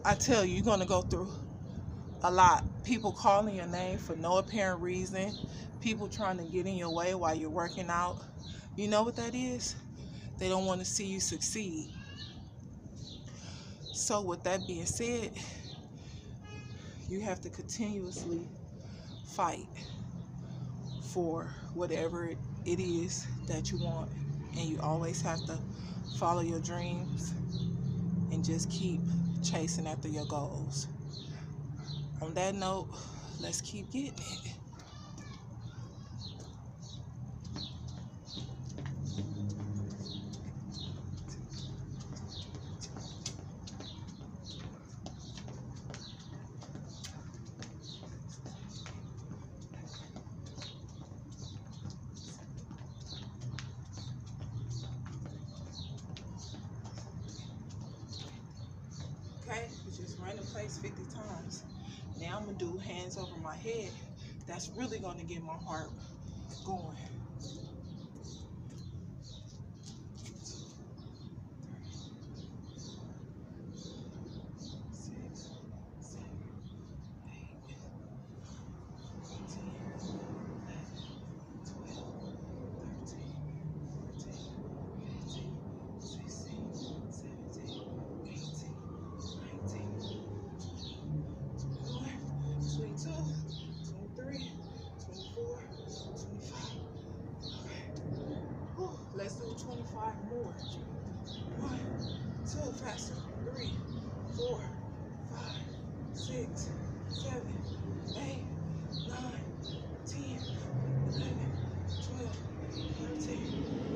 I tell you, you're going to go through a lot. People calling your name for no apparent reason. People trying to get in your way while you're working out. You know what that is? They don't want to see you succeed. So with that being said, you have to continuously fight for whatever it is that you want. And you always have to follow your dreams and just keep chasing after your goals. On that note, let's keep getting it. Okay, you just run in place 50 times. Now I'm going to do hands over my head. That's really going to get my heart going. 23, 24, 25. Whew, let's do 25 more. 1, 2, faster. 3, 4, 5, 6, 7, 8, 9, 10, 11, 12, 13,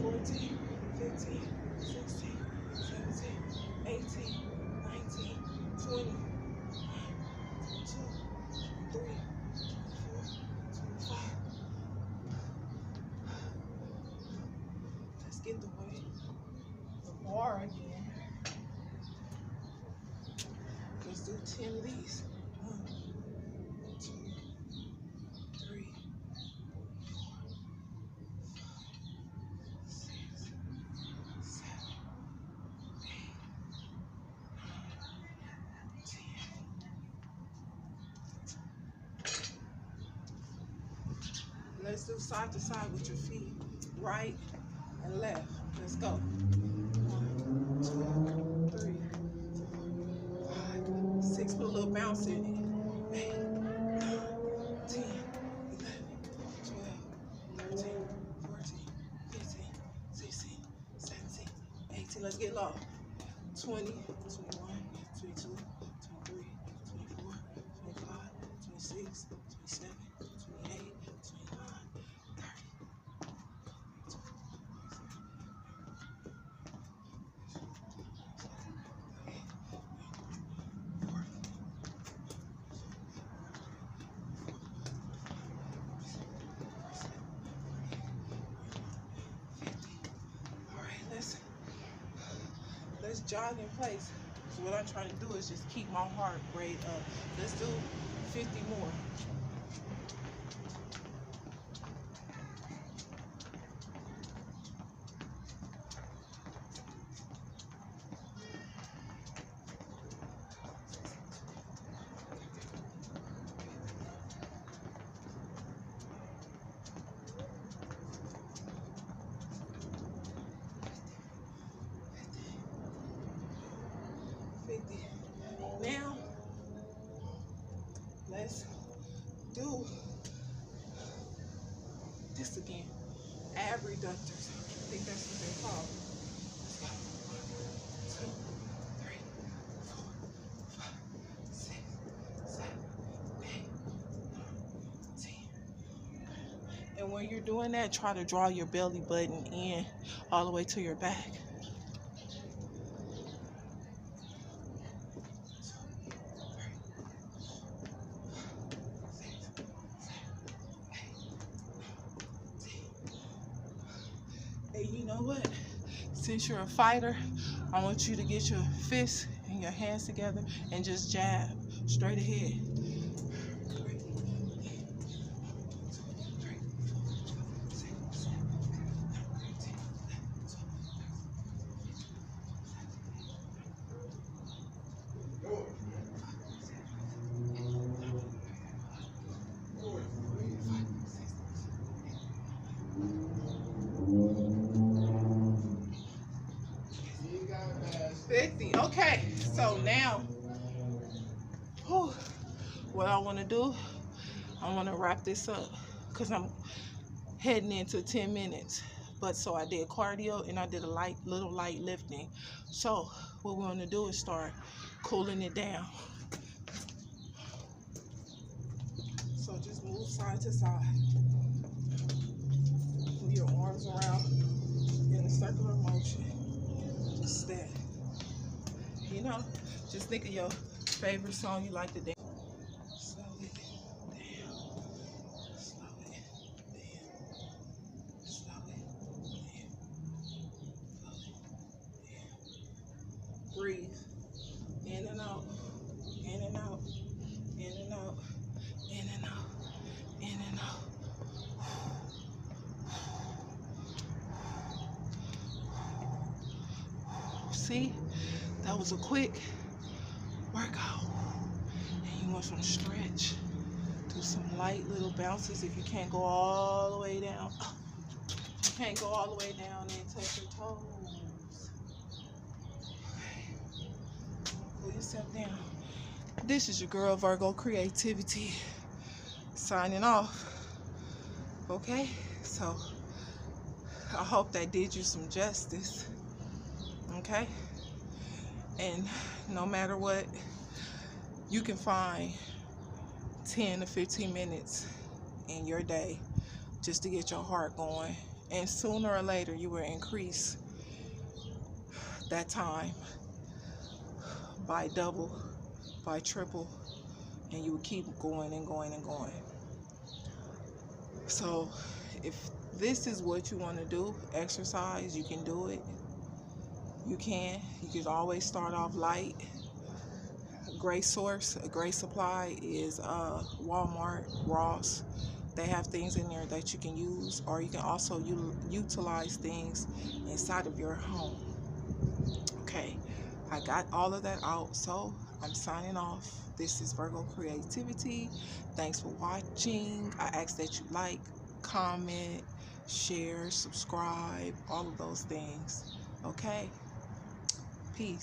14, 15, 16, 17, 18, 19, 20, 22, 23, 24, 25. Let's get the weight. The bar again. Let's do 10 of these. 1, 2, 3, 4, 6, 7, 8, 10. Let's do side to side with your feet, right and left. Let's go. 1, 2, 3, 4, 5, 6. Put a little bounce in it. 8, 9, 10, 11, 12, 13, 14, 15, 16, 17, 18. Let's get low. 20, 21, 22, 23, 24, 25, 26, 27, 28, 29, 30. Let's jog in place. So what I'm trying to do is just keep my heart rate up. Let's do 50 more. Now, let's do this again. Abductors. I think that's what they're called. Let's go. 1, 2, 3, 4, 5, 6, 7, 8, 9, 10. And when you're doing that, try to draw your belly button in all the way to your back. And you know what? Since you're a fighter, I want you to get your fists and your hands together and just jab straight ahead. Okay, so now, whew, what I want to do, I want to wrap this up because I'm heading into 10 minutes. But so I did cardio and I did a little light lifting. So what we're going to do is start cooling it down. So just move side to side. Move your arms around in a circular motion. Just that. You know, just think of your favorite song you like to dance. Slow it down. Slow it down. Slow it down. Slow it down. Breathe. In and out. In and out. In and out. In and out. In and out. See, that was a quick workout. And you want some stretch. Do some light little bounces if you can't go all the way down. You can't go all the way down and touch your toes. Okay. Pull yourself down. This is your girl Virgo Creativity signing off. Okay, so I hope that did you some justice. Okay, and no matter what, you can find 10 to 15 minutes in your day just to get your heart going, and sooner or later you will increase that time by double, by triple, and you will keep going and going and going. So if this is what you want to do, exercise, you can do it. You can always start off light. A great source, a great supply is Walmart, Ross. They have things in there that you can use, or you can also utilize things inside of your home. Okay, I got all of that out, so I'm signing off. This is Virgo Creativity. Thanks for watching. I ask that you like, comment, share, subscribe, all of those things. Okay, peace.